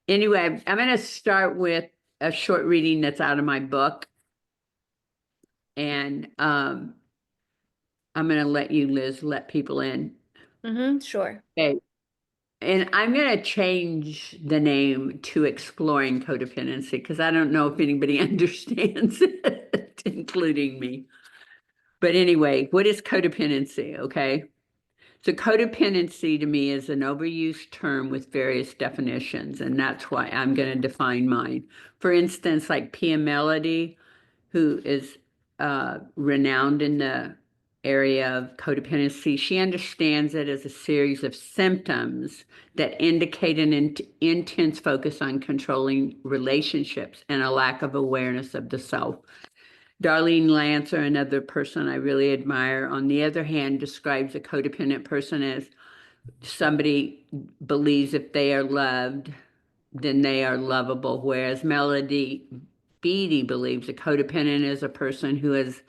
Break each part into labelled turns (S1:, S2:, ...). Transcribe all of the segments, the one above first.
S1: Anyway, I'm going to start with a short reading that's out of my book. And I'm going to let you, Liz, let people in.
S2: Sure.
S1: Okay. And I'm going to change the name to Exploring Codependency because I don't know if anybody understands it, including me. But anyway, what is codependency? Okay. So codependency to me is an overused term with various definitions, and that's why I'm going to define mine. For instance, like Pia Melody, who is renowned in the area of codependency, she understands it as a series of symptoms that indicate an intense focus on controlling relationships and a lack of awareness of the self. Darlene Lancer, another person I really admire, on the other hand, describes a codependent person as somebody believes if they are loved, then they are lovable, whereas Melody Beattie believes a codependent is a person who has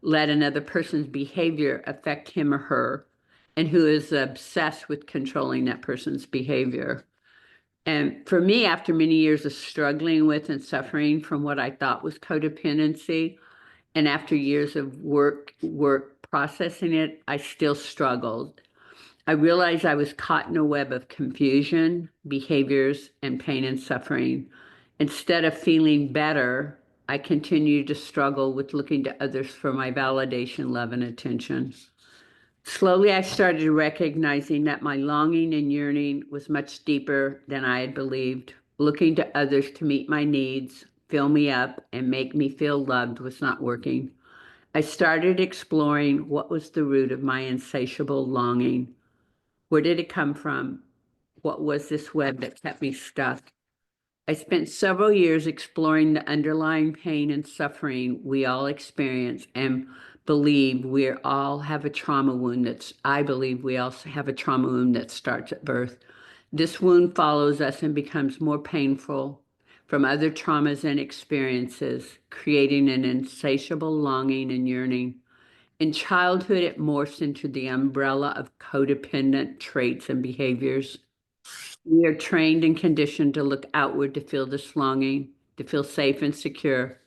S1: let another person's behavior affect him or her and who is obsessed with controlling that person's behavior. And for me, after many years of struggling with and suffering from what I thought was codependency, and after years of work processing it, I still struggled. I realized I was caught in a web of confusion, behaviors, and pain and suffering. Instead of feeling better, I continued to struggle with looking to others for my validation, love, and attention. Slowly, I started recognizing that my longing and yearning was much deeper than I had believed. Looking to others to meet my needs, fill me up, and make me feel loved was not working. I started exploring what was the root of my insatiable longing. Where did it come from? What was this web that kept me stuck? I spent several years exploring the underlying pain and suffering we all experience and believe we all have a trauma wound I believe we also have a trauma wound that starts at birth. This wound follows us and becomes more painful from other traumas and experiences, creating an insatiable longing and yearning. In childhood, it morphs into the umbrella of codependent traits and behaviors. We are trained and conditioned to look outward to feel this longing, to feel safe and secure.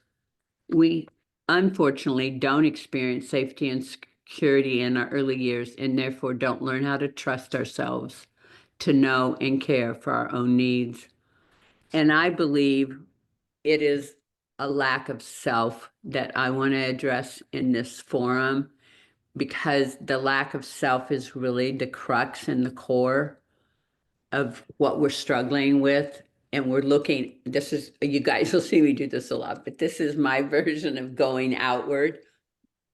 S1: We unfortunately don't experience safety and security in our early years and therefore don't learn how to trust ourselves, to know and care for our own needs. And I believe it is a lack of self that I want to address in this forum because the lack of self is really the crux and the core of what we're struggling with. And we're looking, this is, you guys will see me do this a lot, but this is my version of going outward,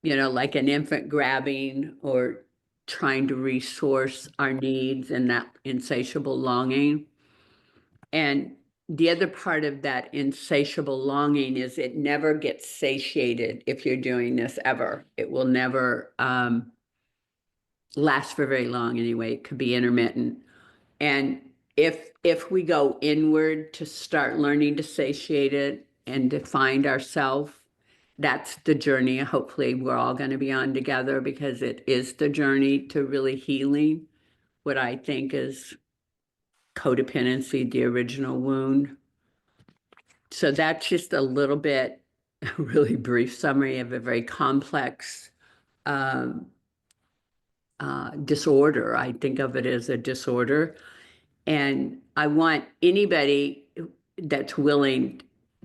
S1: like an infant grabbing or trying to resource our needs and that insatiable longing. And the other part of that insatiable longing is it never gets satiated if you're doing this ever. It will never last for very long anyway. It could be intermittent. And if we go inward to start learning to satiate it and to find ourselves, that's the journey. Hopefully, we're all going to be on together because it is the journey to really healing what I think is codependency, the original wound. So that's just a little bit, a really brief summary of a very complex disorder. I think of it as a disorder. And I want anybody that's willing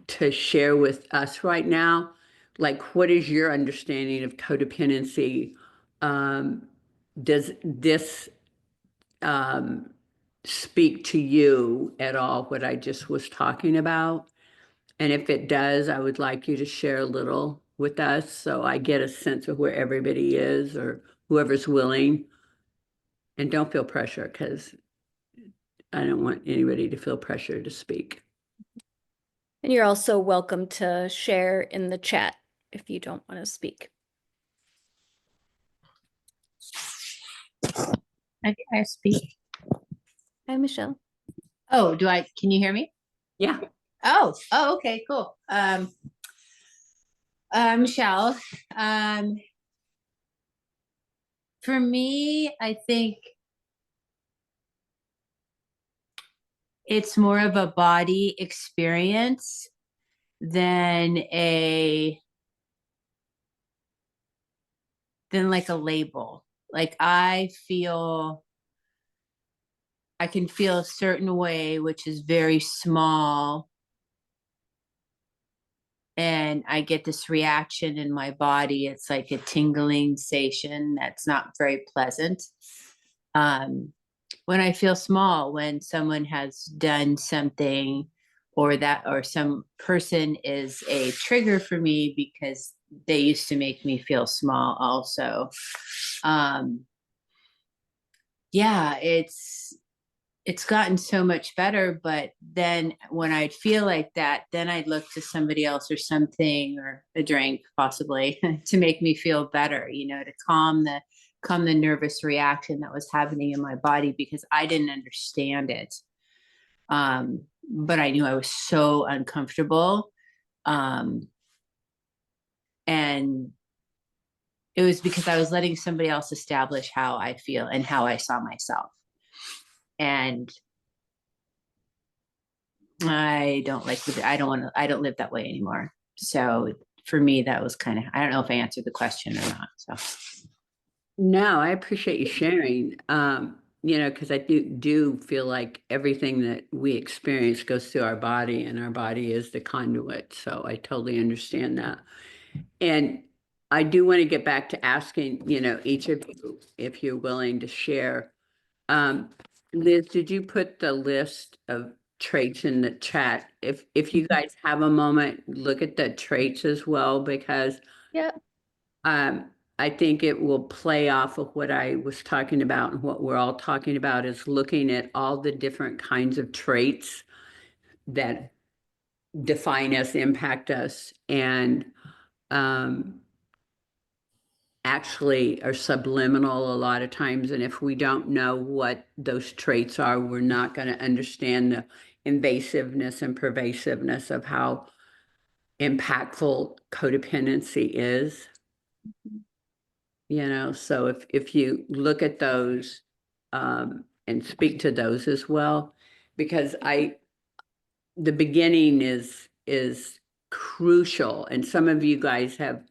S1: to share with us right now, like, what is your understanding of codependency? Does this speak to you at all, what I just was talking about? And if it does, I would like you to share a little with us so I get a sense of where everybody is or whoever's willing. And don't feel pressure because I don't want anybody to feel pressure to speak.
S2: And you're also welcome to share in the chat if you don't want to speak.
S3: I speak.
S2: Hi, Michelle.
S3: Oh, can you hear me?
S1: Yeah.
S3: Oh, okay, cool. Michelle, for me, I think it's more of a body experience than like a label. Like I can feel a certain way, which is very small. And I get this reaction in my body. It's like a tingling sensation that's not very pleasant. When I feel small, when someone has done something or some person is a trigger for me because they used to make me feel small also. Yeah, it's gotten so much better, but then when I'd feel like that, then I'd look to somebody else or something or a drink possibly to make me feel better, to calm the nervous reaction that was happening in my body because I didn't understand it. But I knew I was so uncomfortable. And it was because I was letting somebody else establish how I feel and how I saw myself. And I don't live that way anymore. So for me, that was I don't know if I answered the question or not. So.
S1: No, I appreciate you sharing. Because I do feel like everything that we experience goes through our body, and our body is the conduit. So I totally understand that. And I do want to get back to asking, each of you, if you're willing to share. Liz, did you put the list of traits in the chat? If you guys have a moment, look at the traits as well, because
S2: Yeah.
S1: I think it will play off of what I was talking about, and what we're all talking about is looking at all the different kinds of traits that define us, impact us, and actually are subliminal a lot of times. And if we don't know what those traits are, we're not going to understand the invasiveness and pervasiveness of how impactful codependency is. So if you look at those and speak to those as well, because the beginning is crucial, and some of you guys have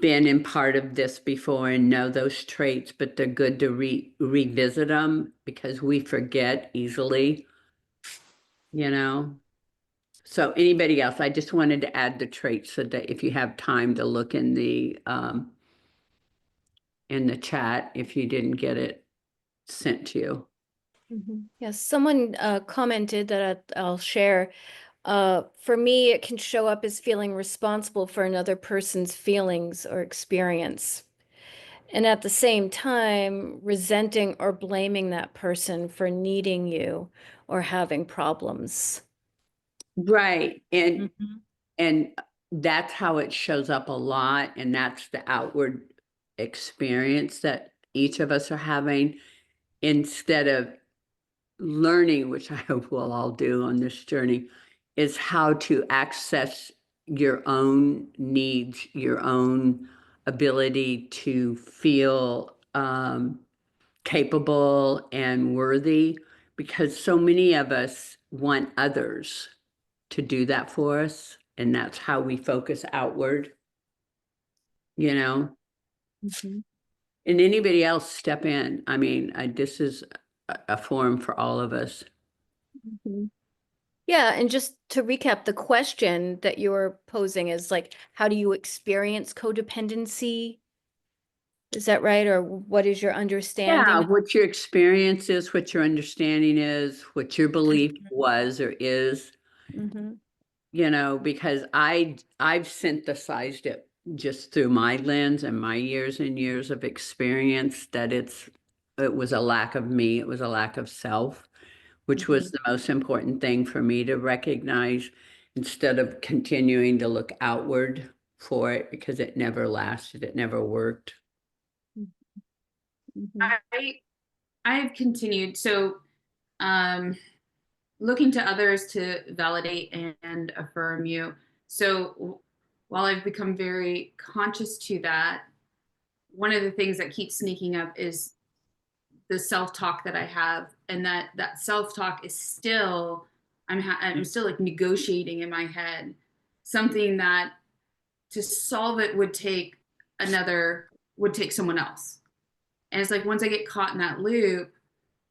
S1: been in part of this before and know those traits, but they're good to revisit them because we forget easily, you know. So anybody else, I just wanted to add the traits so that if you have time to look in the chat, if you didn't get it sent to you.
S2: Yes, someone commented that I'll share. For me, it can show up as feeling responsible for another person's feelings or experience. And at the same time, resenting or blaming that person for needing you or having problems.
S1: Right. And
S2: Mhm.
S1: and that's how it shows up a lot, and that's the outward experience that each of us are having, instead of learning, which I hope we'll all do on this journey, is how to access your own needs, your own ability to feel capable and worthy, because so many of us want others to do that for us, and that's how we focus outward, you know.
S2: Mhm.
S1: And anybody else step in. I mean, this is a forum for all of us.
S2: Mhm. Yeah, and just to recap, the question that you're posing is like, how do you experience codependency? Is that right? Or what is your
S1: Yeah,
S2: understanding?
S1: what your experience is, what your understanding is, what your belief was or is,
S2: Mhm.
S1: because I've synthesized it just through my lens and my years and years of experience, that it was a lack of me, it was a lack of self, which was the most important thing for me to recognize, instead of continuing to look outward for it, because it never lasted, it never worked.
S2: Mhm.
S4: I've continued. So, looking to others to validate and affirm you. So, while I've become very conscious to that, one of the things that keeps sneaking up is the self-talk that I have, and that self-talk is still, I'm still like negotiating in my head something that to solve it would take someone else. And it's like once I get caught in that loop,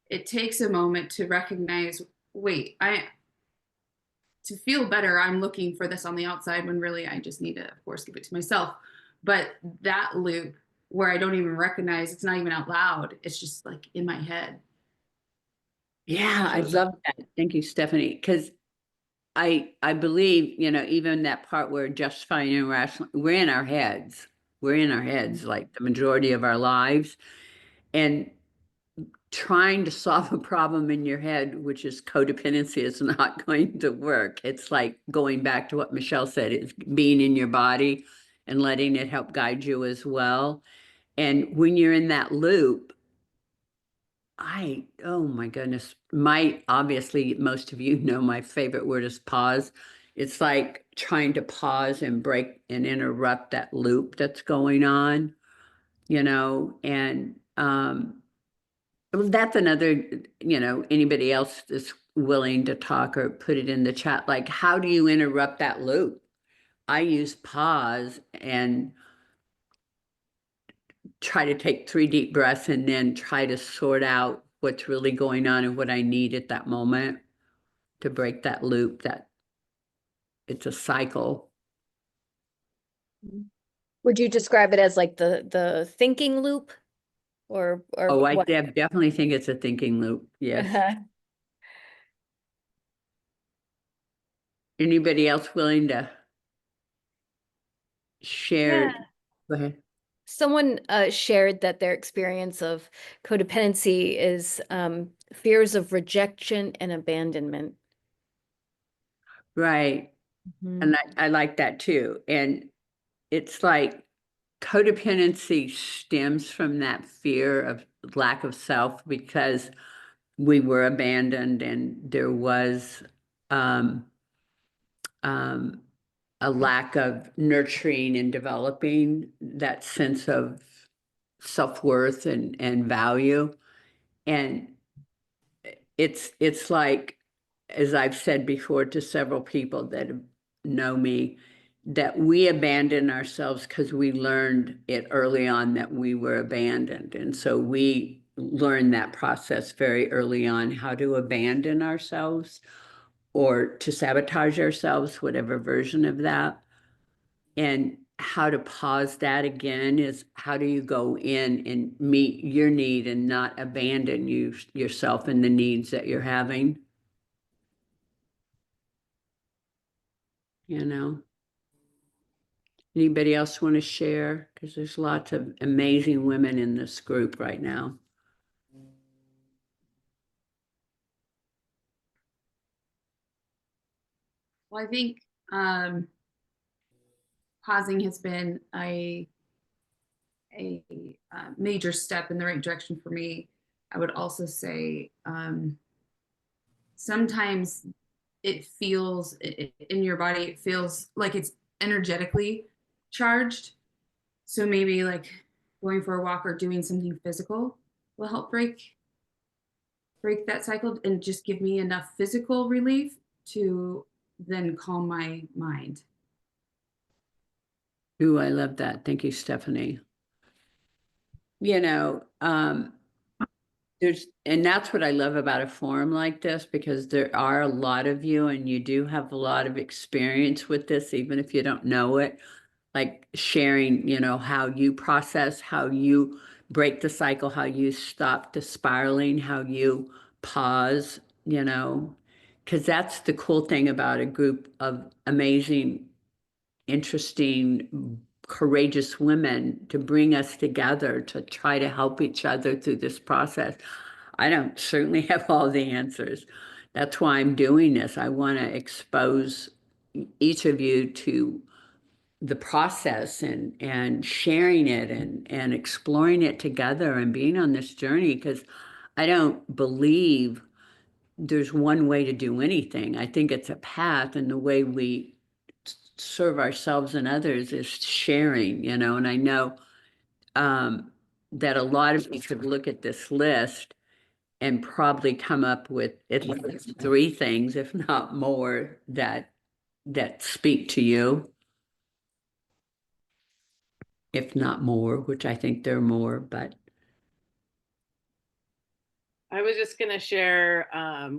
S4: it takes a moment to recognize, wait, to feel better, I'm looking for this on the outside when really I just need to, of course, give it to myself. But that loop where I don't even recognize, it's not even out loud, it's just like in my head.
S1: Yeah, I love that. Thank you, Stephanie. Because I believe, even that part where justifying and rational, we're in our heads. We're in our heads like the majority of our lives. And trying to solve a problem in your head, which is codependency, is not going to work. It's like going back to what Michelle said, it's being in your body and letting it help guide you as well. And when you're in that loop, oh my goodness, obviously, most of you know my favorite word is pause. It's like trying to pause and break and interrupt that loop that's going on, and well, that's another, anybody else that's willing to talk or put it in the chat, like, how do you interrupt that loop? I use pause and try to take 3 deep breaths and then try to sort out what's really going on and what I need at that moment to break that loop, that it's a cycle.
S2: Would you describe it as like the thinking loop or
S1: Oh, I
S2: what?
S1: definitely think it's a thinking loop. Yes. Anybody else willing to share?
S2: Yeah.
S1: Go ahead.
S2: Someone shared that their experience of codependency is fears of rejection and abandonment.
S1: Right. And I like that too. And it's like codependency stems from that fear of lack of self because we were abandoned and there was um, um, a lack of nurturing and developing that sense of self-worth and value. And it's like, as I've said before to several people that know me, that we abandon ourselves because we learned it early on that we were abandoned. And so we learned that process very early on, how to abandon ourselves or to sabotage ourselves, whatever version of that. And how to pause that again is how do you go in and meet your need and not abandon yourself and the needs that you're having, Anybody else want to share? Because there's lots of amazing women in this group right now.
S4: Well, I think pausing has been a major step in the right direction for me. I would also say sometimes it feels in your body, it feels like it's energetically charged. So maybe like going for a walk or doing something physical will help break that cycle and just give me enough physical relief to then calm my mind.
S1: Ooh, I love that. Thank you, Stephanie. And that's what I love about a forum like this, because there are a lot of you and you do have a lot of experience with this, even if you don't know it, like sharing, how you process, how you break the cycle, how you stop the spiraling, how you pause, because that's the cool thing about a group of amazing, interesting, courageous women to bring us together to try to help each other through this process. I don't certainly have all the answers. That's why I'm doing this. I want to expose each of you to the process and sharing it and exploring it together and being on this journey, because I don't believe there's one way to do anything. I think it's a path, and the way we serve ourselves and others is sharing, and I know that a lot of you could look at this list and probably come up with at least 3 things, if not more, that speak to you. If not more, which I think there are more, but
S5: I was just going to share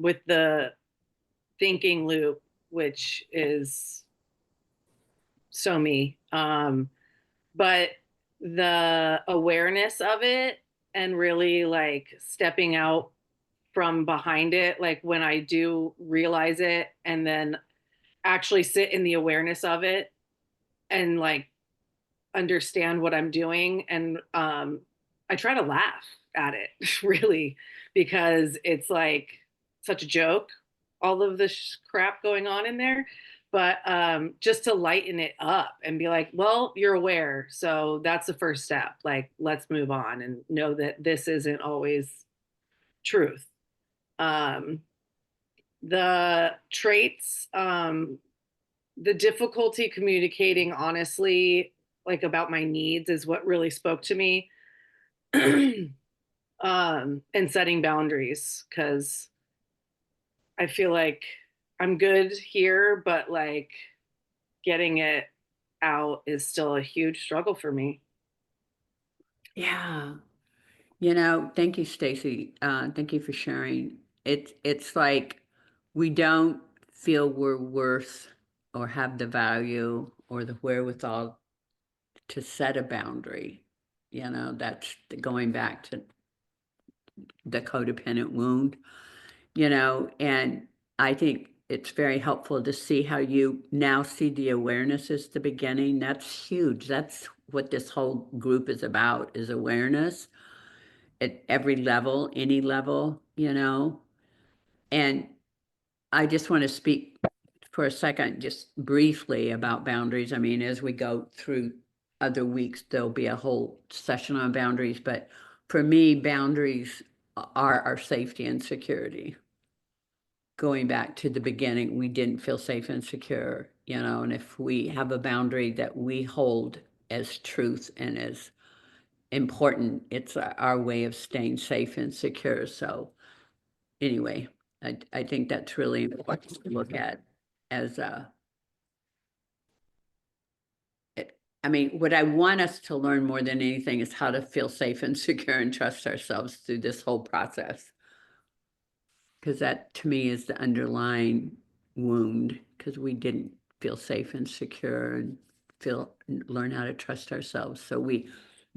S5: with the thinking loop, which is so me. But the awareness of it and really like stepping out from behind it, like when I do realize it and then actually sit in the awareness of it and like understand what I'm doing. And I try to laugh at it really, because it's like such a joke, all of this crap going on in there. But just to lighten it up and be like, well, you're aware. So that's the first step. Like, let's move on and know that this isn't always truth. The traits, the difficulty communicating honestly, like about my needs, is what really spoke to me. And setting boundaries, because I feel like I'm good here, but like getting it out is still a huge struggle for me.
S1: yeah. Thank you, Stacy. Thank you for sharing. It's like we don't feel we're worth or have the value or the wherewithal to set a boundary. That's going back to the codependent wound, and I think it's very helpful to see how you now see the awareness as the beginning. That's huge. That's what this whole group is about, is awareness at every level, any level, and I just want to speak for a second, just briefly, about boundaries. I mean, as we go through other weeks, there'll be a whole session on boundaries, but for me, boundaries are our safety and security. Going back to the beginning, we didn't feel safe and secure, and if we have a boundary that we hold as truth and as important, it's our way of staying safe and secure. So anyway, I think that's really important to look at as I mean, what I want us to learn more than anything is how to feel safe and secure and trust ourselves through this whole process. Because that, to me, is the underlying wound, because we didn't feel safe and secure and learn how to trust ourselves. So we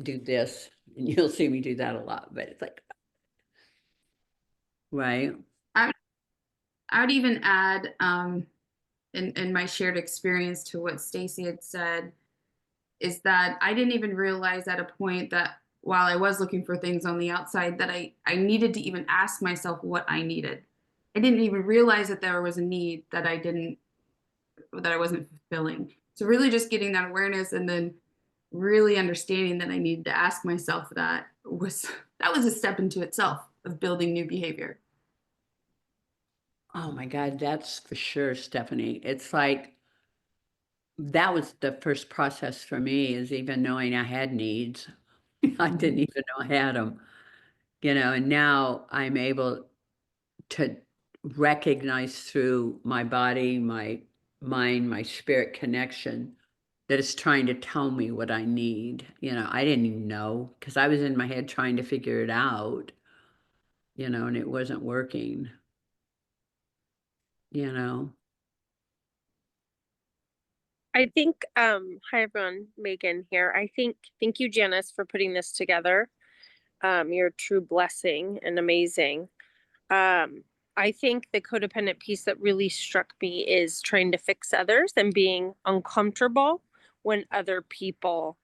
S1: do this, and you'll see me do that a lot, but it's like, right?
S4: I would even add in my shared experience to what Stacy had said, is that I didn't even realize at a point that while I was looking for things on the outside, that I needed to even ask myself what I needed. I didn't even realize that there was a need that I wasn't fulfilling. So really just getting that awareness and then really understanding that I needed to ask myself that was a step into itself of building new behavior.
S1: Oh my God, that's for sure, Stephanie. It's like, that was the first process for me, is even knowing I had needs. I didn't even know I had them, and now I'm able to recognize through my body, my mind, my spirit connection that it's trying to tell me what I need. I didn't even know, because I was in my head trying to figure it out, and it wasn't working, you know.
S6: I think, hi everyone, Megan here. Thank you, Janice, for putting this together. You're a true blessing and amazing. I think the codependent piece that really struck me is trying to fix others and being uncomfortable when other people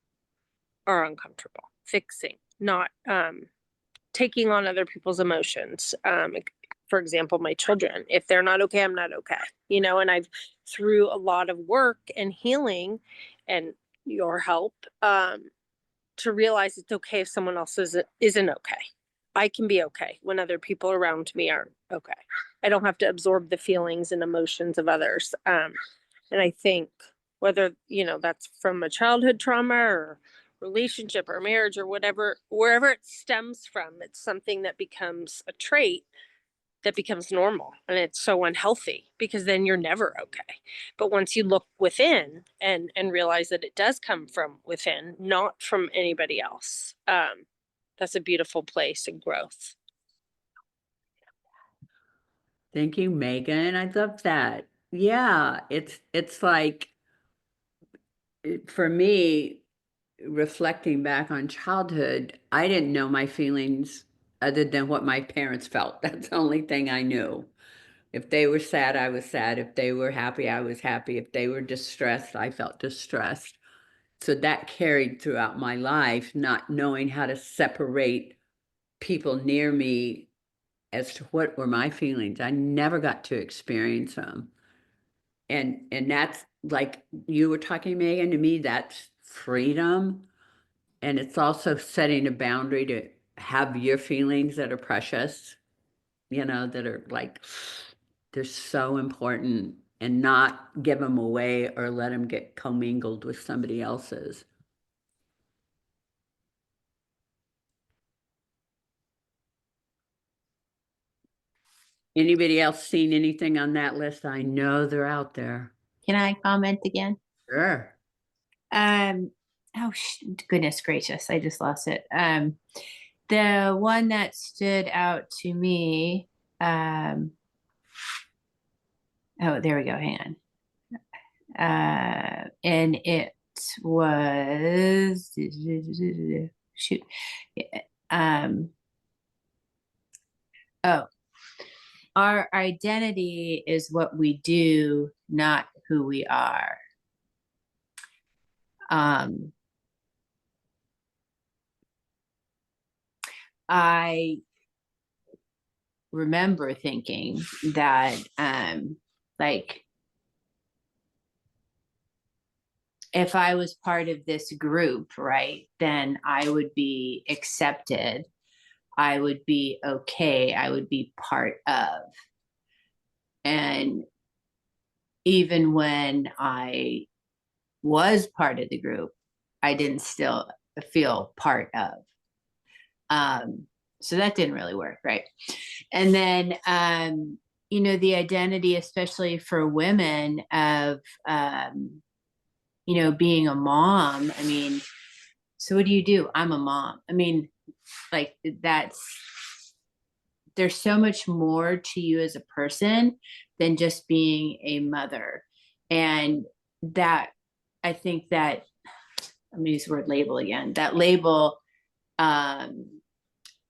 S6: are uncomfortable. Fixing, not taking on other people's emotions. For example, my children, if they're not okay, I'm not okay, and I've, through a lot of work and healing and your help, to realize it's okay if someone else isn't okay. I can be okay when other people around me aren't okay. I don't have to absorb the feelings and emotions of others. And I think whether, that's from a childhood trauma or relationship or marriage or whatever, wherever it stems from, it's something that becomes a trait that becomes normal, and it's so unhealthy because then you're never okay. But once you look within and realize that it does come from within, not from anybody else, that's a beautiful place and growth.
S1: Thank you, Megan. I love that. Yeah, it's like for me, reflecting back on childhood, I didn't know my feelings other than what my parents felt. That's the only thing I knew. If they were sad, I was sad. If they were happy, I was happy. If they were distressed, I felt distressed. So that carried throughout my life, not knowing how to separate people near me as to what were my feelings. I never got to experience them. And that's like you were talking, Megan, to me, that's freedom. And it's also setting a boundary to have your feelings that are precious, that are like, they're so important, and not give them away or let them get commingled with somebody else's. Anybody else seen anything on that list? I know they're out there.
S3: Can I comment again?
S1: Sure.
S3: Oh, goodness gracious, I just lost it. The one that stood out to me, oh, there we go, hang on. And it was, shoot, oh, our identity is what we do, not who we are. I remember thinking that, like, if I was part of this group, right, then I would be accepted. I would be okay. I would be part of. And even when I was part of the group, I didn't still feel part of. So that didn't really work, right? And then, the identity, especially for women, of, being a mom. I mean, so what do? I'm a mom. I mean, like, there's so much more to you as a person than just being a mother. And that, I think that, I'm gonna use the word label again, that label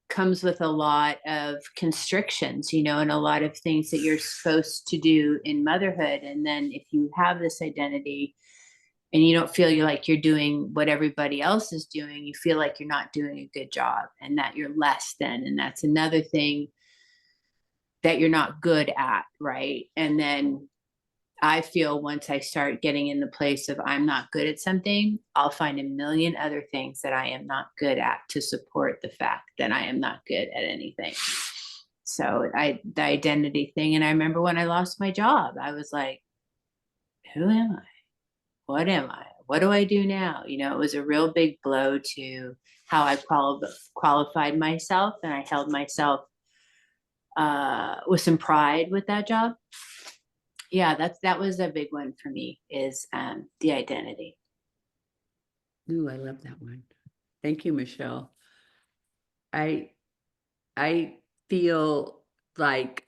S3: comes with a lot of constrictions, and a lot of things that you're supposed to do in motherhood. And then if you have this identity and you don't feel you're doing what everybody else is doing, you feel like you're not doing a good job and that you're less than. And that's another thing that you're not good at, right? And then I feel once I start getting in the place of I'm not good at something, I'll find a million other things that I am not good at to support the fact that I am not good at anything. So the identity thing. And I remember when I lost my job, I was like, who am I? What am I? What do I do now? It was a real big blow to how I qualified myself, and I held myself with some pride with that job. Yeah, that was a big one for me, is the identity.
S1: Ooh, I love that one. Thank you, Michelle. I feel like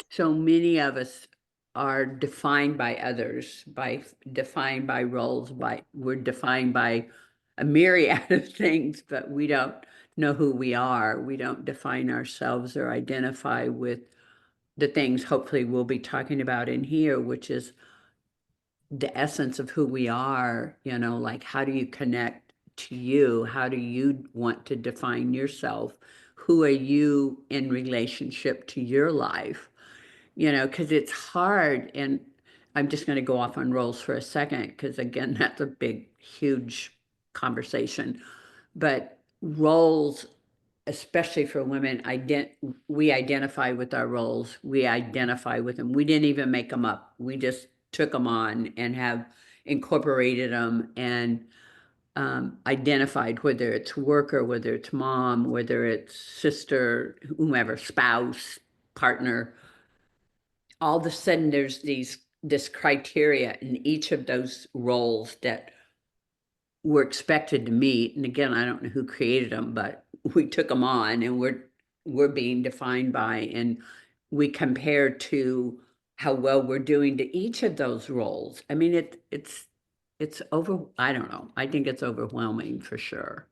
S1: so many of us are defined by others, defined by roles, we're defined by a myriad of things, but we don't know who we are. We don't define ourselves or identify with the things hopefully we'll be talking about in here, which is the essence of who we are, like how do you connect to you? How do you want to define yourself? Who are you in relationship to your life? Because it's hard. And I'm just going to go off on roles for a second, because again, that's a big, huge conversation. But roles, especially for women, we identify with our roles. We identify with them. We didn't even make them up. We just took them on and have incorporated them and identified whether it's worker, whether it's mom, whether it's sister, whomever, spouse, partner. All of a sudden there's this criteria in each of those roles that we're expected to meet. And again, I don't know who created them, but we took them on and we're being defined by, and we compare to how well we're doing to each of those roles. I mean, it's I don't know. I think it's overwhelming for sure.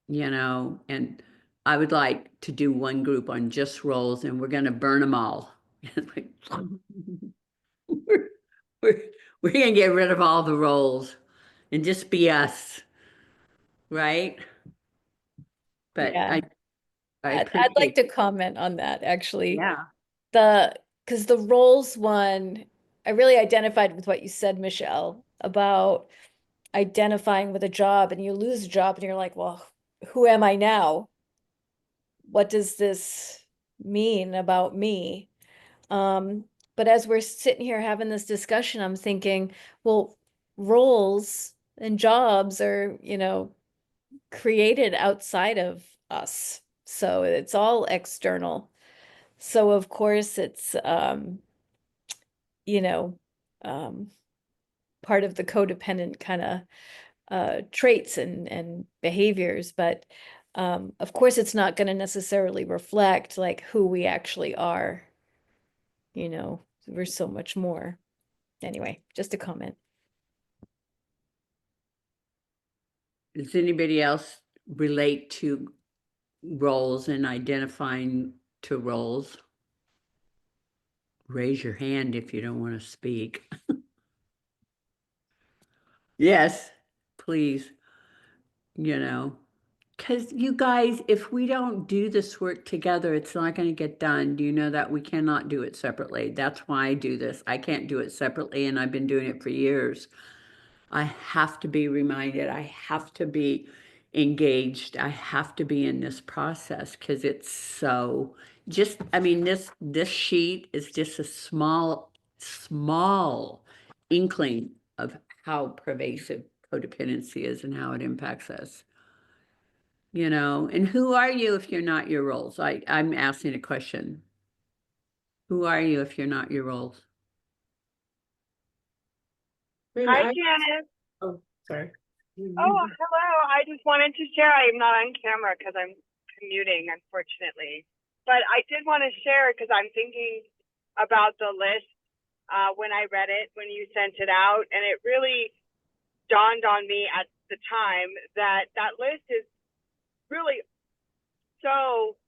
S1: You know, and I would like to do one group on just roles, and we're gonna burn them all. we're, we're, we're gonna get rid of all the roles and just be us, right? But
S2: Yeah.
S1: I
S2: I'd like
S1: appreciate,
S2: to comment on that, actually.
S1: yeah.
S2: Because the roles one, I really identified with what you said, Michelle, about identifying with a job, and you lose a job and you're like, well, who am I now? What does this mean about me? But as we're sitting here having this discussion, I'm thinking, well, roles and jobs are, created outside of us. So it's all external. So of course it's you know, part of the codependent kind of traits and behaviors, but of course it's not going to necessarily reflect like who we actually are. We're so much more. Anyway, just a comment.
S1: Does anybody else relate to roles and identifying to roles? Raise your hand if you don't want to speak. Yes, please. Because you guys, if we don't do this work together, it's not going to get done. Do you know that we cannot do it separately? That's why I do this. I can't do it separately, and I've been doing it for years. I have to be reminded. I have to be engaged. I have to be in this process because it's so just, I mean, this sheet is just a small inkling of how pervasive codependency is and how it impacts us. And who are you if you're not your roles? I'm asking a question. Who are you if you're not your roles?
S7: Hi, Janice.
S8: Oh, sorry.
S7: Oh, hello. I just wanted to share. I'm not on camera because I'm commuting, unfortunately. But I did want to share because I'm thinking about the list when I read it, when you sent it out. And it really dawned on me at the time that that list is really so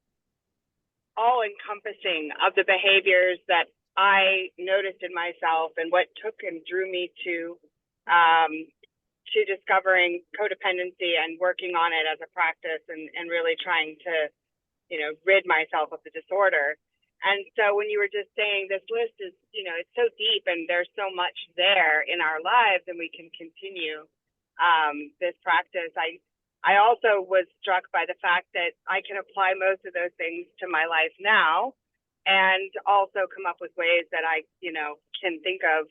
S7: all-encompassing of the behaviors that I noticed in myself and what took and drew me to discovering codependency and working on it as a practice and really trying to, rid myself of the disorder. And so when you were just saying this list is, it's so deep and there's so much there in our lives and we can continue this practice. I also was struck by the fact that I can apply most of those things to my life now and also come up with ways that I, can think of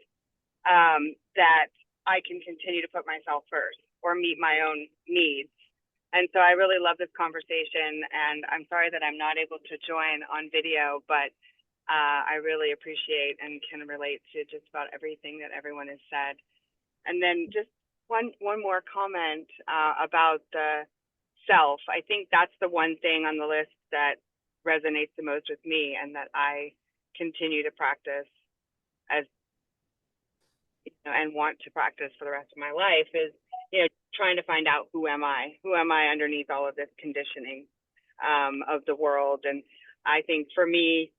S7: that I can continue to put myself first or meet my own needs. And so I really love this conversation, and I'm sorry that I'm not able to join on video, but I really appreciate and can relate to just about everything that everyone has said. And then just one more comment about the self. I think that's the one thing on the list that resonates the most with me and that I continue to practice as and want to practice for the rest of my life is, trying to find out who am I underneath all of this conditioning of the world. And I think for me,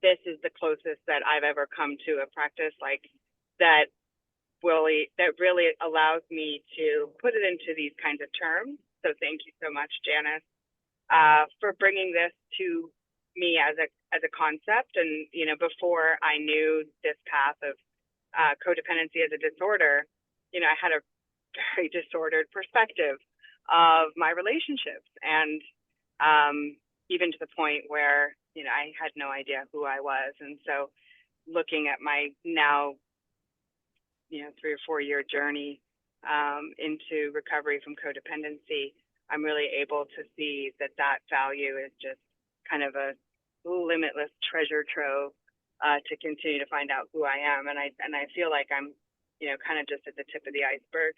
S7: this is the closest that I've ever come to a practice like that really allows me to put it into these kinds of terms. So thank you so much, Janice, for bringing this to me as a concept. And, before I knew this path of codependency as a disorder, I had a very disordered perspective of my relationships. And even to the point where, I had no idea who I was. And so looking at my now 3 or 4 year journey into recovery from codependency, I'm really able to see that value is just kind of a limitless treasure trove to continue to find out who I am. And I feel like I'm, kind of just at the tip of the iceberg.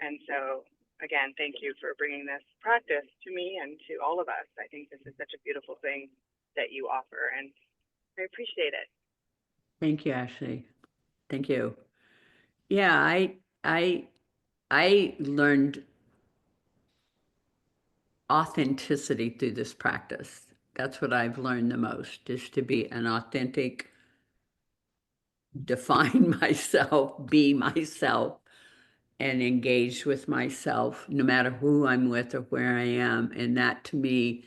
S7: And so, again, thank you for bringing this practice to me and to all of us. I think this is such a beautiful thing that you offer, and I appreciate it.
S1: Thank you, Ashley. Thank you. Yeah, I learned authenticity through this practice. That's what I've learned the most, is to be an authentic, define myself, be myself, and engage with myself, no matter who I'm with or where I am. And that, to me,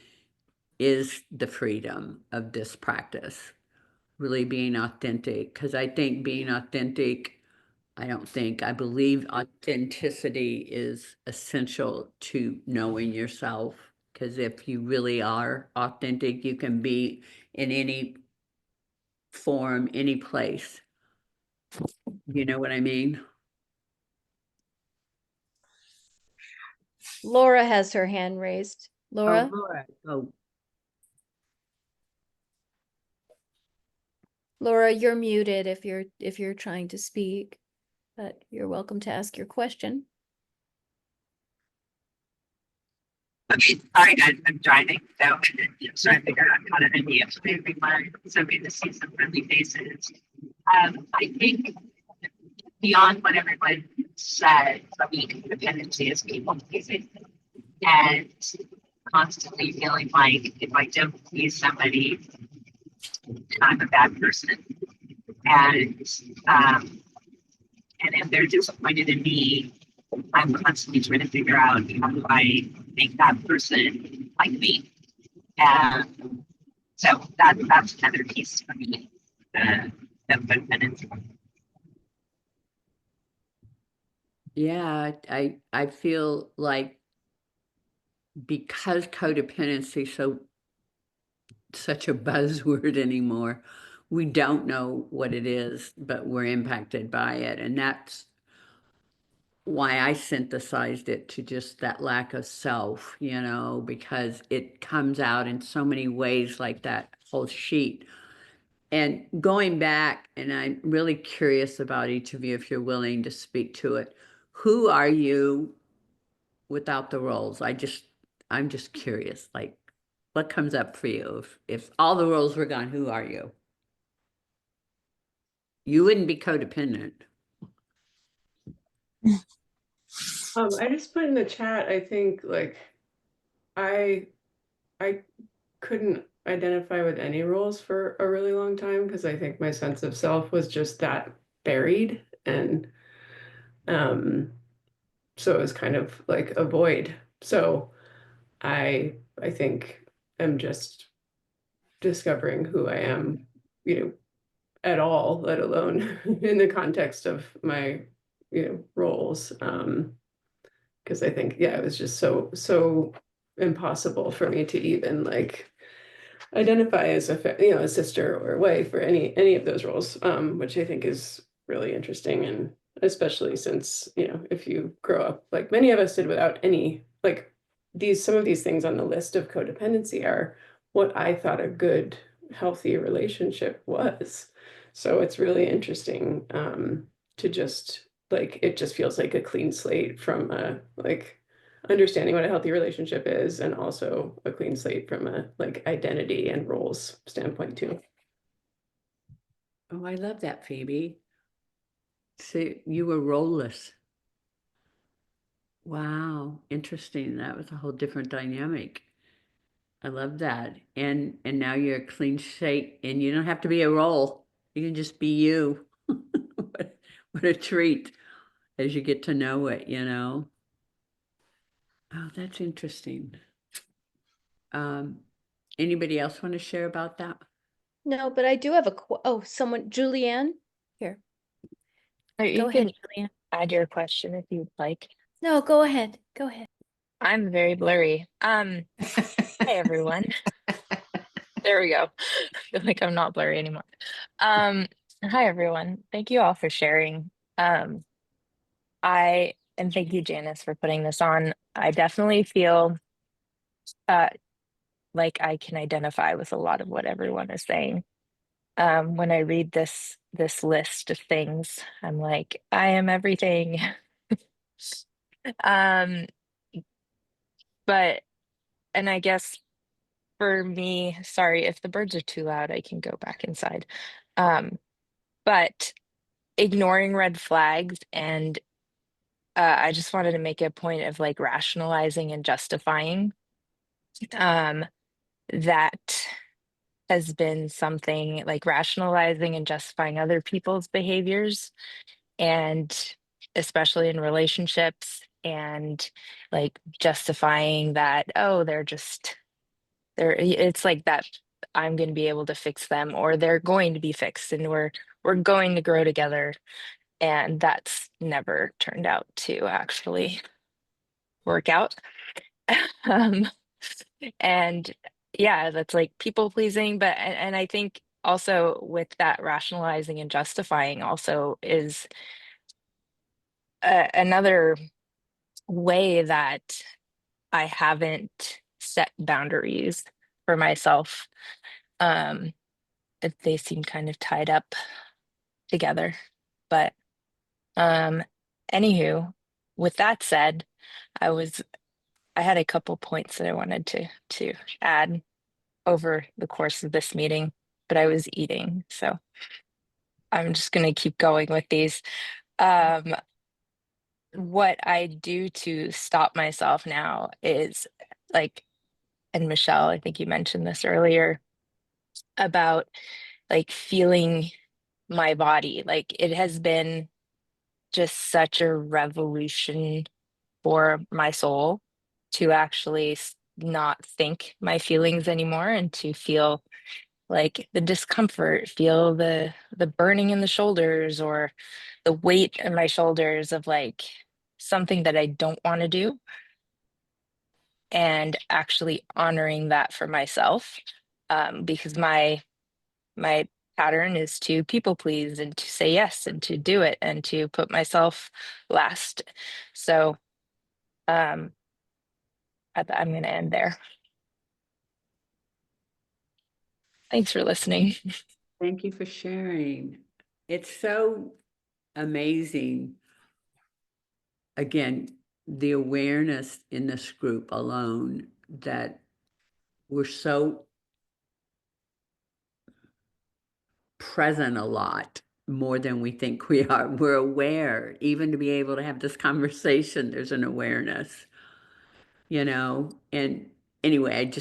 S1: is the freedom of this practice, really being authentic. Because I think being authentic, I believe authenticity is essential to knowing yourself. Because if you really are authentic, you can be in any form, any place. You know what I mean?
S2: Laura has her hand raised. Laura?
S1: Oh, Laura. Oh,
S2: Laura, you're muted if you're trying to speak, but you're welcome to ask your question.
S8: Okay, sorry guys, I'm driving, so I'm trying to figure out how to unmute everyone. So good to see some friendly faces. I think beyond what everyone said, codependency is people pleasing and constantly feeling like if I don't please somebody, I'm a bad person. And if they're disappointed in me, I'm constantly trying to figure out how do I make that person like me. And so that's another piece for me of codependency.
S1: yeah, I feel like because codependency is such a buzzword anymore, we don't know what it is, but we're impacted by it. And that's why I synthesized it to just that lack of self, because it comes out in so many ways, like that whole sheet. And going back, and I'm really curious about each of you, if you're willing to speak to it. Who are you without the roles? I'm just curious, like, what comes up for you? If all the roles were gone, who are you? You wouldn't be codependent.
S9: I just put in the chat, I think, like, I couldn't identify with any roles for a really long time because I think my sense of self was just that buried, and so it was kind of like a void. So I think I'm just discovering who I am, at all, let alone in the context of my, roles. Because I think, yeah, it was just so impossible for me to even like identify as a sister or wife or any of those roles, which I think is really interesting. And especially since, if you grow up like many of us did without any, like, some of these things on the list of codependency are what I thought a good, healthy relationship was. So it's really interesting to just, like, it just feels like a clean slate from like understanding what a healthy relationship is, and also a clean slate from a like identity and roles standpoint too.
S1: Oh, I love that, Phoebe. So you were role-less. Wow, interesting. That was a whole different dynamic. I love that. And now you're a clean slate, and you don't have to be a role. You can just be you. What a treat as you get to know it, Oh, that's interesting. Anybody else want to share about that?
S2: No, but I do have someone, Julianne, here.
S10: You
S2: Go ahead,
S10: can
S2: Julianne.
S10: add your question if you'd like.
S2: No, go ahead. Go ahead.
S10: I'm very blurry. Hi everyone. There we go. I feel like I'm not blurry anymore. Hi, everyone. Thank you all for sharing. Um, and thank you, Janice, for putting this on. I definitely feel uh, like I can identify with a lot of what everyone is saying. When I read this list of things, I'm like, I am everything. Um, but and I guess for me, sorry if the birds are too loud, I can go back inside. But ignoring red flags and I just wanted to make a point of like rationalizing and justifying. Um, that has been something like rationalizing and justifying other people's behaviors, and especially in relationships, and like justifying that, oh, it's like that I'm going to be able to fix them, or they're going to be fixed, and we're going to grow together. And that's never turned out to actually work out. Um, and yeah, that's like people pleasing, but and I think also with that rationalizing and justifying also is another way that I haven't set boundaries for myself. Um, they seem kind of tied up together. But anywho, with that said, I had a couple points that I wanted to add over the course of this meeting, but I was eating, so I'm just gonna keep going with these. Um, what I do to stop myself now is like, and Michelle, I think you mentioned this earlier about like feeling my body. Like it has been just such a revolution for my soul to actually not think my feelings anymore and to feel like the discomfort, feel the burning in the shoulders or the weight in my shoulders of like something that I don't want to do, and actually honoring that for myself, because my pattern is to people please and to say yes and to do it and to put myself last. So um, I'm going to end there. Thanks for listening.
S1: Thank you for sharing. It's so amazing. Again, the awareness in this group alone that we're so present a lot more than we think we are. We're aware, even to be able to have this conversation, there's an awareness, and anyway,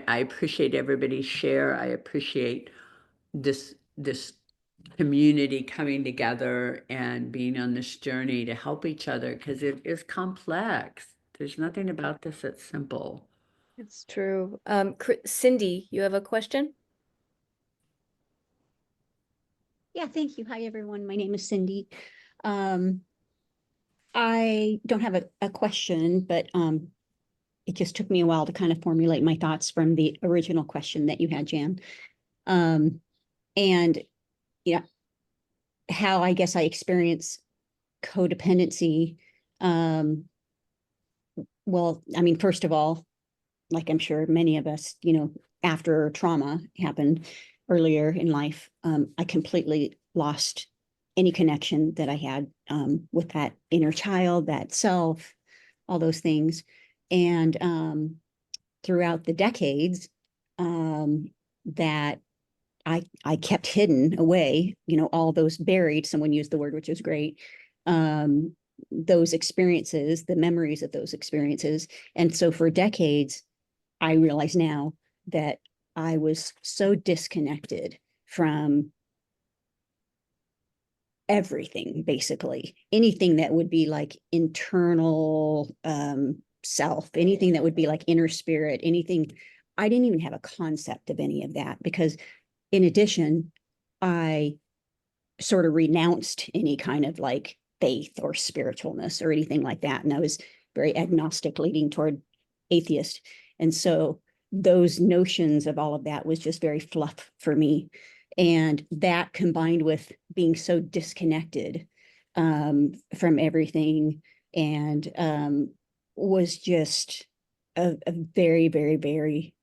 S1: I appreciate everybody's share. I appreciate this community coming together and being on this journey to help each other because it is complex. There's nothing about this that's simple.
S2: It's true. Cindy, you have a question?
S11: Yeah, thank you. Hi, everyone. My name is Cindy. I don't have a question, but it just took me a while to kind of formulate my thoughts from the original question that you had, Jan. And yeah, how I guess I experience codependency. Well, I mean, first of all, like I'm sure many of us, after trauma happened earlier in life, I completely lost any connection that I had with that inner child, that self, all those things. And throughout the decades, that I kept hidden away, all those buried, someone used the word, which is great, those experiences, the memories of those experiences. And so for decades, I realize now that I was so disconnected from everything, basically. Anything that would be like internal self, anything that would be like inner spirit, anything. I didn't even have a concept of any of that because, in addition, I sort of renounced any kind of like faith or spiritualness or anything like that. And I was very agnostic, leaning toward atheist. And so those notions of all of that was just very fluff for me. And that combined with being so disconnected from everything and was just a very, very, very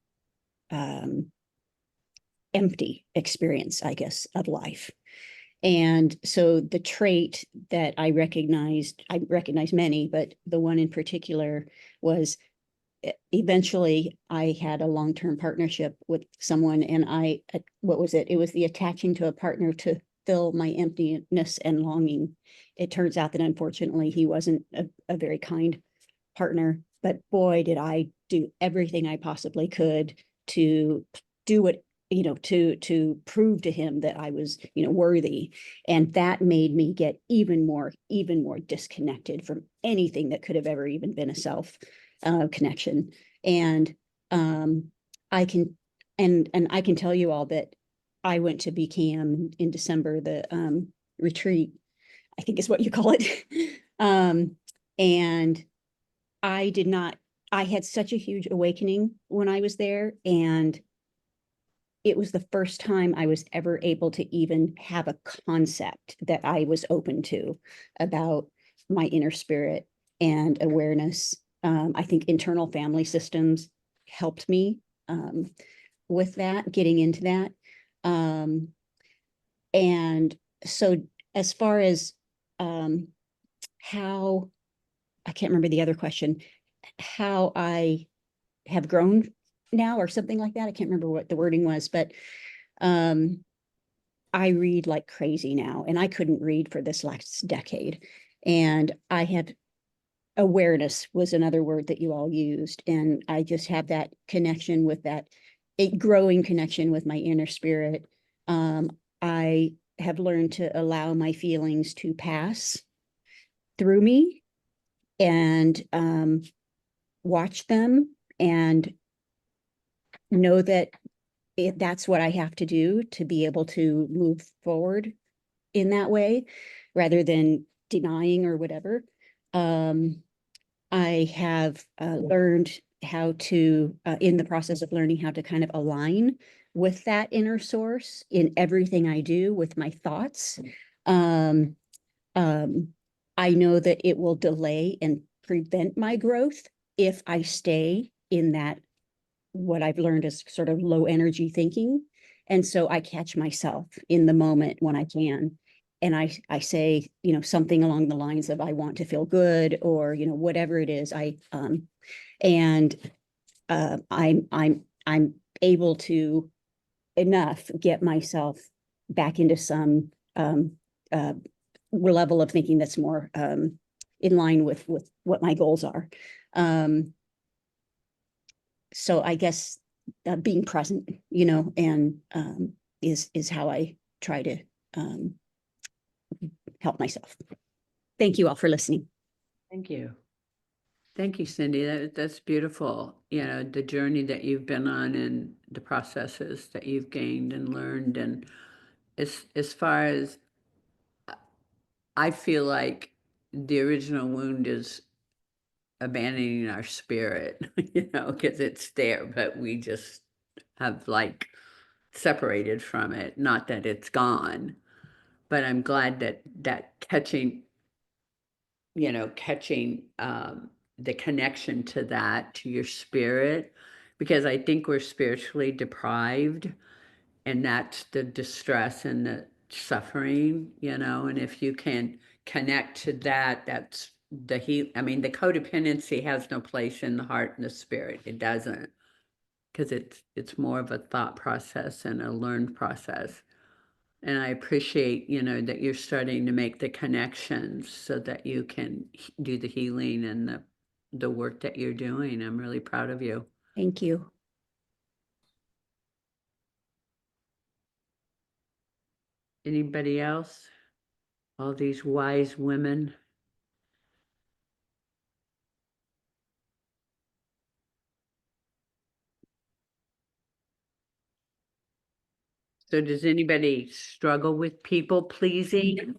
S11: empty experience, I guess, of life. And so the trait that I recognized many, but the one in particular was eventually I had a long-term partnership with someone, and what was it? It was the attaching to a partner to fill my emptiness and longing. It turns out that unfortunately he wasn't a very kind partner, but boy, did I do everything I possibly could to do what, to prove to him that I was, worthy. And that made me get even more disconnected from anything that could have ever even been a self connection. And I can tell you all that I went to BCAM in December, the retreat, I think is what you call it. And I had such a huge awakening when I was there, and it was the first time I was ever able to even have a concept that I was open to about my inner spirit and awareness. I think internal family systems helped me with that, getting into that. And so as far as how, I can't remember the other question, how I have grown now or something like that. I can't remember what the wording was, but I read like crazy now, and I couldn't read for this last decade. And I have awareness was another word that you all used. And I just have that connection with that, a growing connection with my inner spirit. I have learned to allow my feelings to pass through me and watch them and know that that's what I have to do to be able to move forward in that way, rather than denying or whatever. I have learned how to, in the process of learning how to kind of align with that inner source in everything I do with my thoughts. I know that it will delay and prevent my growth if I stay in that, what I've learned is sort of low energy thinking. And so I catch myself in the moment when I can. And I say, something along the lines of, I want to feel good, or, whatever it is, I'm able to get myself back into some level of thinking that's more in line with what my goals are. So I guess being present, and is how I try to help myself. Thank you all for listening.
S1: Thank you. Thank you, Cindy. That's beautiful. The journey that you've been on and the processes that you've gained and learned. And as far as I feel like the original wound is abandoning our spirit, because it's there, but we just have like separated from it. Not that it's gone, but I'm glad that catching the connection to that, to your spirit, because I think we're spiritually deprived, and that's the distress and the suffering, and if you can connect to that, that's the the codependency has no place in the heart and the spirit. It doesn't, because it's more of a thought process and a learned process. And I appreciate, that you're starting to make the connections so that you can do the healing and the work that you're doing. I'm really proud of you.
S11: Thank you.
S1: Anybody else? All these wise women. So does anybody struggle with people pleasing?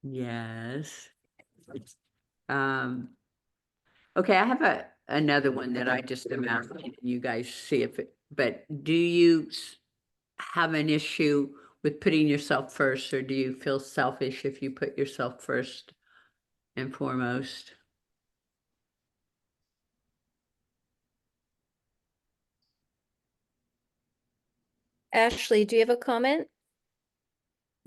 S1: Yes. Okay, I have another one that I just am asking, you guys see if it, but do you have an issue with putting yourself first, or do you feel selfish if you put yourself first and foremost?
S2: Ashley, do you have a comment?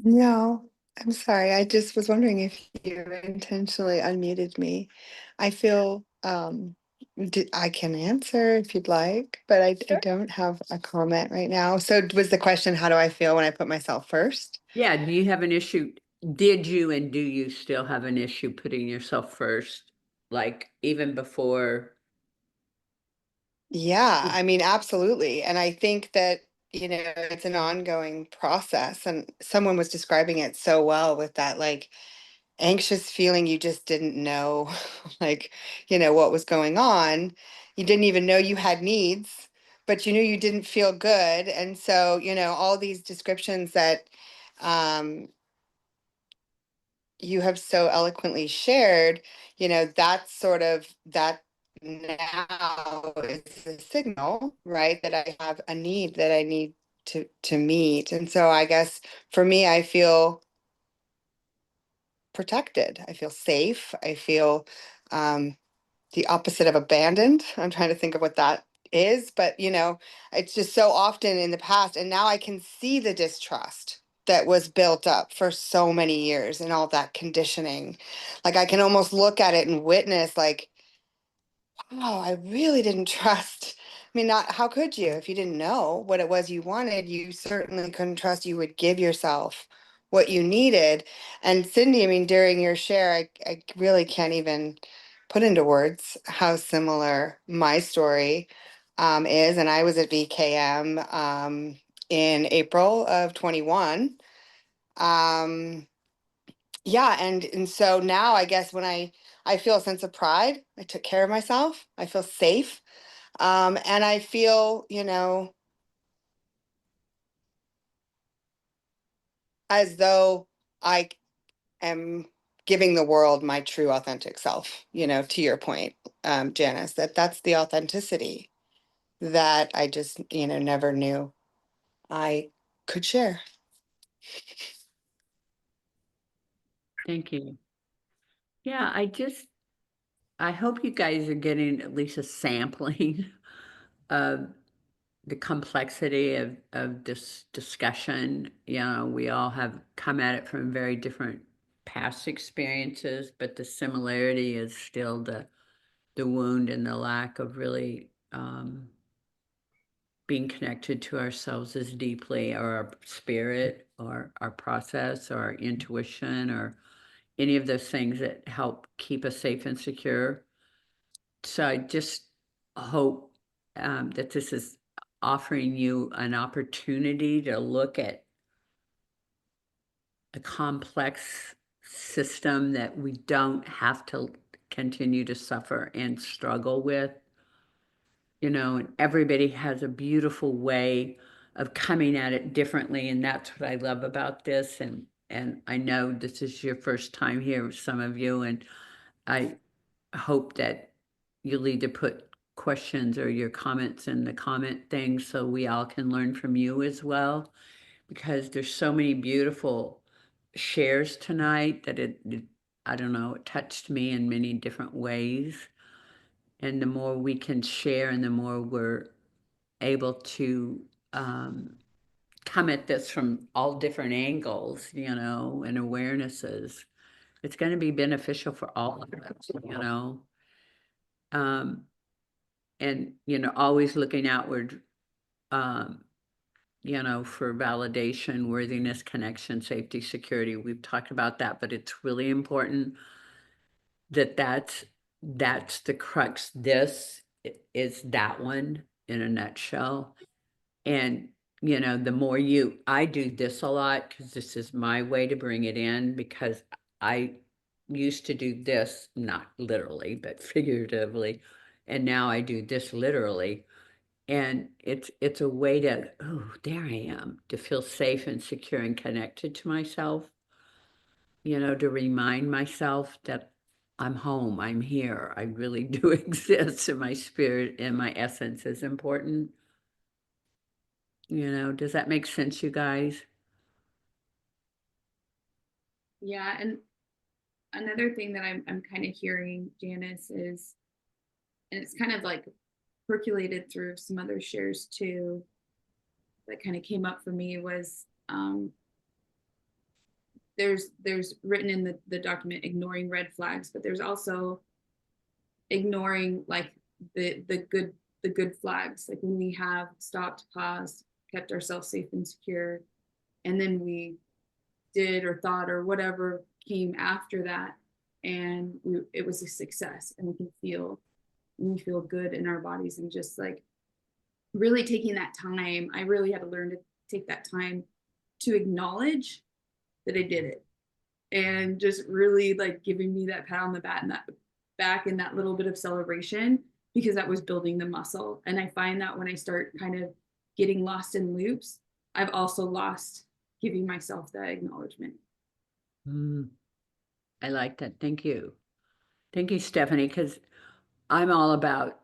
S12: No, I'm sorry. I just was wondering if you intentionally unmuted me. I feel I can answer if you'd like, but I
S2: Sure.
S12: don't have a comment right now. So was the question, how do I feel when I put myself first?
S1: Yeah, do you have an issue? Did you and do you still have an issue putting yourself first? Like even before?
S12: Yeah, I mean, absolutely. And I think that, it's an ongoing process. And someone was describing it so well with that, like, anxious feeling you just didn't know, like, what was going on. You didn't even know you had needs, but you knew you didn't feel good. And so, all these descriptions that you have so eloquently shared, that's sort of that now is a signal, right? That I have a need that I need to meet. And so I guess for me, I feel protected. I feel safe. I feel the opposite of abandoned. I'm trying to think of what that is, but it's just so often in the past. And now I can see the distrust that was built up for so many years and all that conditioning. Like I can almost look at it and witness, like, oh, I really didn't trust. I mean, not how could you if you didn't know what it was you wanted? You certainly couldn't trust you would give yourself what you needed. And Cindy, I mean, during your share, I really can't even put into words how similar my story is. And I was at VKM in April of 21. Yeah, and so now I guess when I feel a sense of pride, I took care of myself, I feel safe, and I feel, as though I am giving the world my true authentic self, to your point, Janice, that's the authenticity that I just, never knew I could share.
S1: Thank you. Yeah, I hope you guys are getting at least a sampling of the complexity of this discussion. We all have come at it from very different past experiences, but the similarity is still the wound and the lack of really being connected to ourselves as deeply, or our spirit, or our process, or our intuition, or any of those things that help keep us safe and secure. So I just hope that this is offering you an opportunity to look at a complex system that we don't have to continue to suffer and struggle with. And everybody has a beautiful way of coming at it differently, and that's what I love about this. And I know this is your first time here, some of you, and I hope that you'll either put questions or your comments in the comment thing so we all can learn from you as well, because there's so many beautiful shares tonight that I don't know, it touched me in many different ways. And the more we can share and the more we're able to come at this from all different angles, and awarenesses, it's going to be beneficial for all of us. Um, and, always looking outward, for validation, worthiness, connection, safety, security. We've talked about that, but it's really important that that's the crux. This is that one in a nutshell. And, the more I do this a lot because this is my way to bring it in, because I used to do this, not literally, but figuratively. And now I do this literally. And it's a way to, oh, there I am, to feel safe and secure and connected to myself, to remind myself that I'm home, I'm here, I really do exist, and my spirit and my essence is important. You know, does that make sense, you guys?
S4: Yeah, and another thing that I'm kind of hearing, Janice, is, and it's kind of like percolated through some other shares too, that kind of came up for me was there's written in the document ignoring red flags, but there's also ignoring like the good flags, like when we have stopped, paused, kept ourselves safe and secure, and then we did or thought or whatever came after that, and it was a success, and we feel good in our bodies. And just like really taking that time, I really had to learn to take that time to acknowledge that I did it, and just really like giving me that pat on the back and that little bit of celebration, because that was building the muscle. And I find that when I start kind of getting lost in loops, I've also lost giving myself that acknowledgement.
S1: I like that. Thank you. Thank you, Stephanie, because I'm all about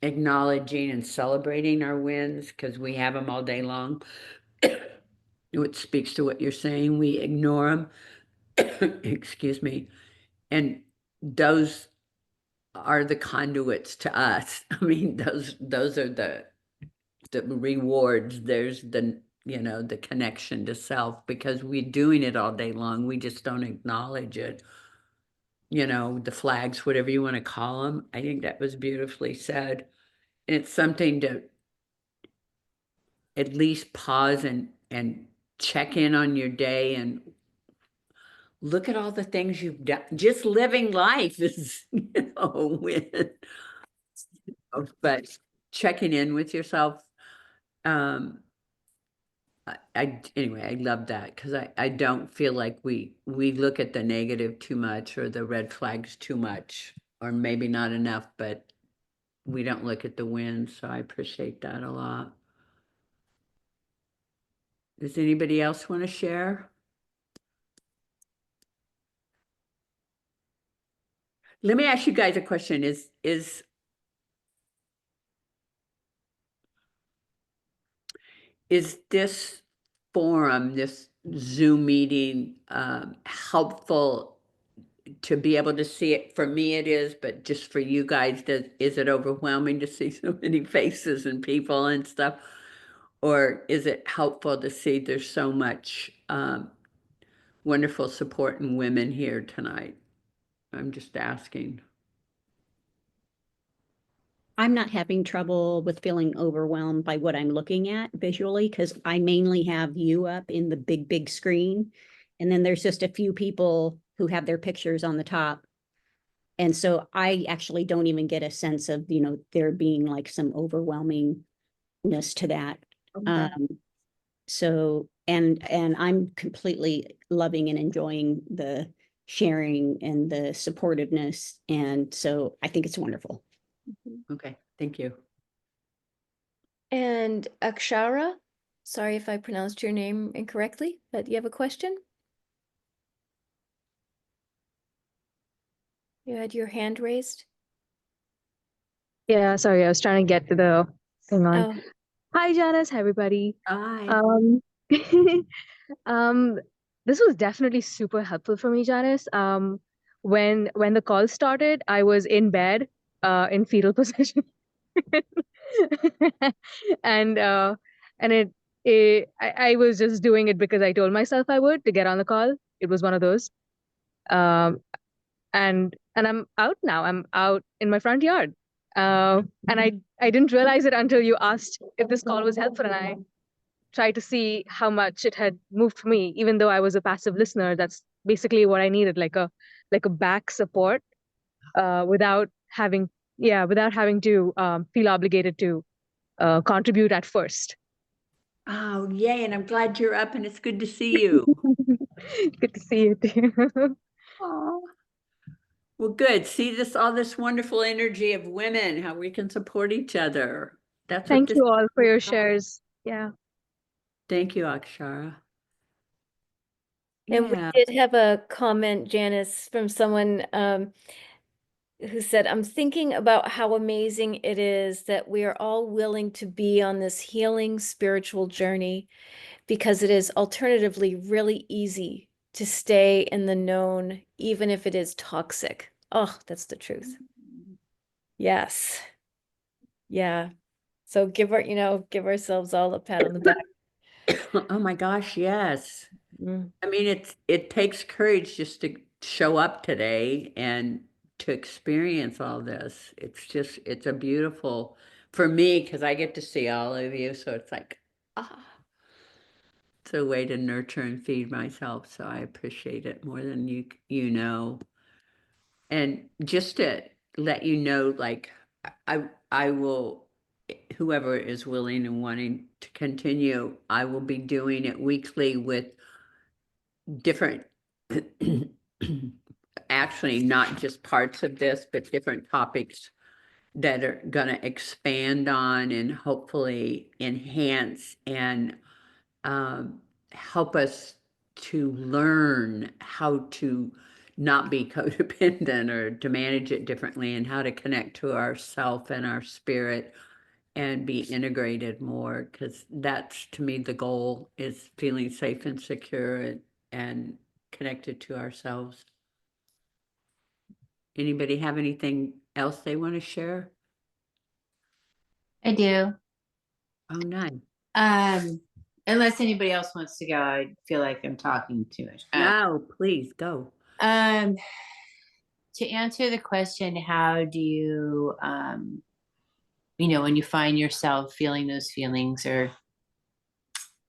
S1: acknowledging and celebrating our wins, because we have them all day long. It speaks to what you're saying. We ignore them. Excuse me. And those are the conduits to us. I mean, those are the rewards. There's the, you know, the connection to self, because we're doing it all day long. We just don't acknowledge it. You know, the flags, whatever you want to call them. I think that was beautifully said. And it's something to at least pause and check in on your day and look at all the things you've done. Just living life is, you know, a win. But checking in with yourself, anyway, I love that, because I don't feel like we look at the negative too much or the red flags too much, or maybe not enough, but we don't look at the wins. So I appreciate that a lot. Does anybody else want to share? Let me ask you guys a question. Is this forum, this Zoom meeting, helpful to be able to see it? For me, it is, but just for you guys, is it overwhelming to see so many faces and people and stuff? Or is it helpful to see there's so much wonderful support in women here tonight? I'm just asking.
S11: I'm not having trouble with feeling overwhelmed by what I'm looking at visually, because I mainly have you up in the big screen. And then there's just a few people who have their pictures on the top. And so I actually don't even get a sense of, you know, there being like some overwhelmingness to that.
S4: Okay.
S11: So, and I'm completely loving and enjoying the sharing and the supportiveness. And so I think it's wonderful.
S1: Okay, thank you.
S2: And Akshara, sorry if I pronounced your name incorrectly, but you have a question? You had your hand raised.
S13: Yeah, sorry, I was trying to get to the hang on.
S2: Oh,
S13: Hi, Janice. Hi, everybody.
S1: Hi.
S13: Um, this was definitely super helpful for me, Janice. When the call started, I was in bed, in fetal position, and I was just doing it because I told myself I would to get on the call. It was one of those. Um, and I'm out now. I'm out in my front yard. And I didn't realize it until you asked if this call was helpful, and I tried to see how much it had moved for me, even though I was a passive listener. That's basically what I needed, like a back support, without having to feel obligated to contribute at first.
S1: Oh, yay, and I'm glad you're up, and it's good to see you.
S13: Good to see you too.
S1: Aw. Well, good. See all this wonderful energy of women, how we can support each other. That's what
S13: Thank
S1: this.
S13: you all for your shares. Yeah.
S1: Thank you, Akshara.
S2: And we
S1: Yeah.
S2: did have a comment, Janice, from someone who said, I'm thinking about how amazing it is that we are all willing to be on this healing spiritual journey, because it is alternatively really easy to stay in the known, even if it is toxic. Oh, that's the truth. Yes. Yeah. So give ourselves all a pat on the back.
S1: Oh my gosh, yes.
S2: Mm.
S1: I mean, it takes courage just to show up today and to experience all this. It's a beautiful, for me, because I get to see all of you, so it's like, it's a way to nurture and feed myself. So I appreciate it more than you know. And just to let you know, like I will, whoever is willing and wanting to continue, I will be doing it weekly with different, actually not just parts of this, but different topics that are gonna expand on and hopefully enhance and help us to learn how to not be codependent or to manage it differently, and how to connect to ourself and our spirit and be integrated more, because that's, to me, the goal is feeling safe and secure and connected to ourselves. Anybody have anything else they want to share?
S3: I do.
S1: Oh, nice.
S3: Unless anybody else wants to go, I feel like I'm talking too much.
S1: No, please go.
S3: To answer the question, how do you, when you find yourself feeling those feelings or,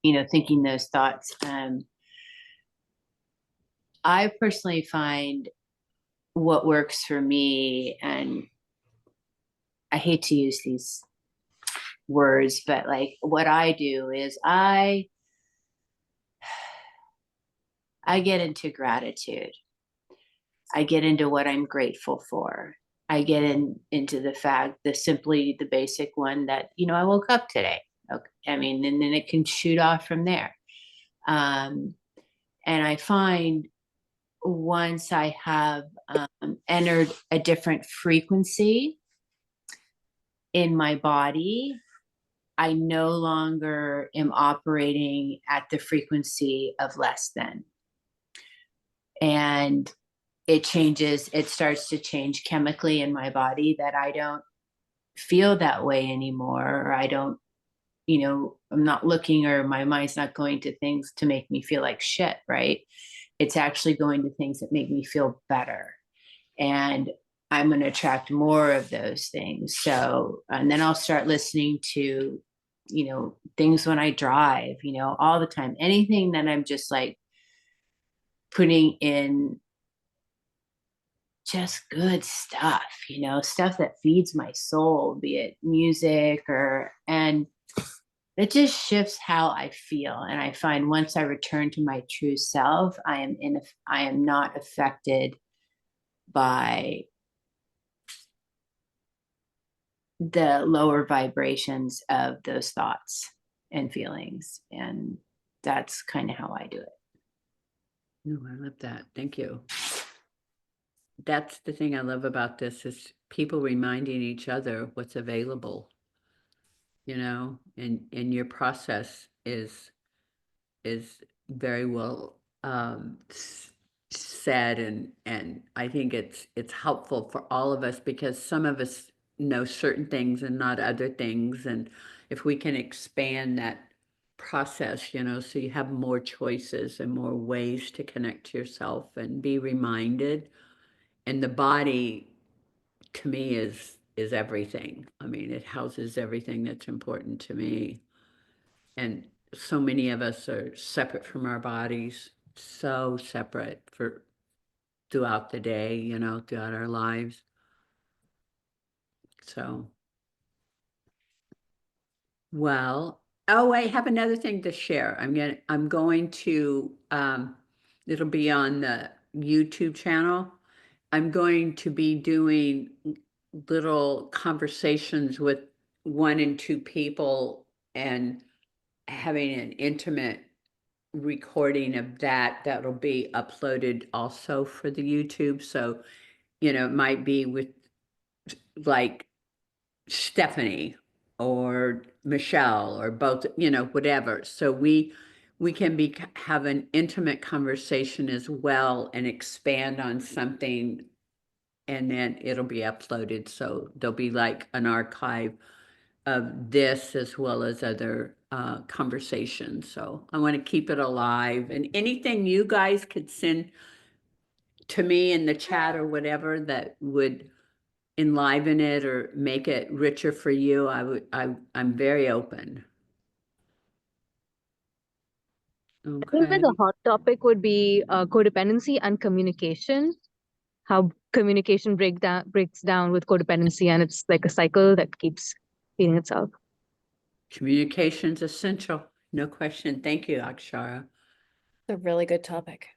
S3: thinking those thoughts, I personally find what works for me, and I hate to use these words, but like what I do is I get into gratitude. I get into what I'm grateful for. I get into the fact, the basic one that, I woke up today. Okay. I mean, and then it can shoot off from there. And I find once I have entered a different frequency in my body, I no longer am operating at the frequency of less than. And it starts to change chemically in my body, that I don't feel that way anymore, or I don't, I'm not looking, or my mind's not going to things to make me feel like shit, right? It's actually going to things that make me feel better. And I'm going to attract more of those things. So, and then I'll start listening to, things when I drive, all the time, anything that I'm just like putting in just good stuff, stuff that feeds my soul, be it music and it just shifts how I feel. And I find once I return to my true self, I am not affected by the lower vibrations of those thoughts and feelings. And that's kind of how I do it.
S1: Oh, I love that. Thank you. That's the thing I love about this, is people reminding each other what's available, and your process is very well said, and I think it's helpful for all of us, because some of us know certain things and not other things, and if we can expand that process, so you have more choices and more ways to connect to yourself and be reminded. And the body, to me, is everything. I mean, it houses everything that's important to me. And so many of us are separate from our bodies, so separate throughout the day, throughout our lives. So, well, oh, I have another thing to share. I'm going to, it'll be on the YouTube channel. I'm going to be doing little conversations with 1 and 2 people, and having an intimate recording of that that'll be uploaded also for the YouTube. So, you know, it might be with like Stephanie or Michelle or both, you know, whatever. So we can have an intimate conversation as well and expand on something, and then it'll be uploaded. So there'll be like an archive of this as well as other conversations. So I want to keep it alive, and anything you guys could send to me in the chat or whatever that would enliven it or make it richer for you, I'm very open.
S13: I think
S1: Okay.
S13: that the hot topic would be codependency and communication. How communication breaks down with codependency, and it's like a cycle that keeps feeding itself.
S1: Communication's essential, no question. Thank you, Akshara.
S2: A really good topic.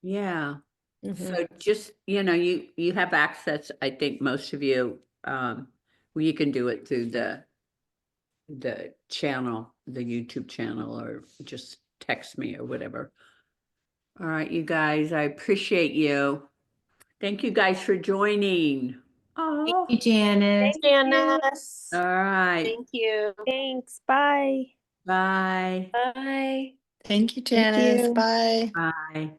S1: Yeah.
S2: Mhm.
S1: So just, you know, you have access, I think most of you, well, you can do it through the channel, the YouTube channel, or just text me or whatever. All right, you guys, I appreciate you. Thank you guys for joining. Oh,
S3: Thank you, Janice.
S6: Janice.
S1: all right.
S5: Thank you.
S6: Thanks. Bye.
S1: Bye.
S2: Bye.
S12: Thank you, Janice.
S6: you.
S12: Bye.
S1: Bye.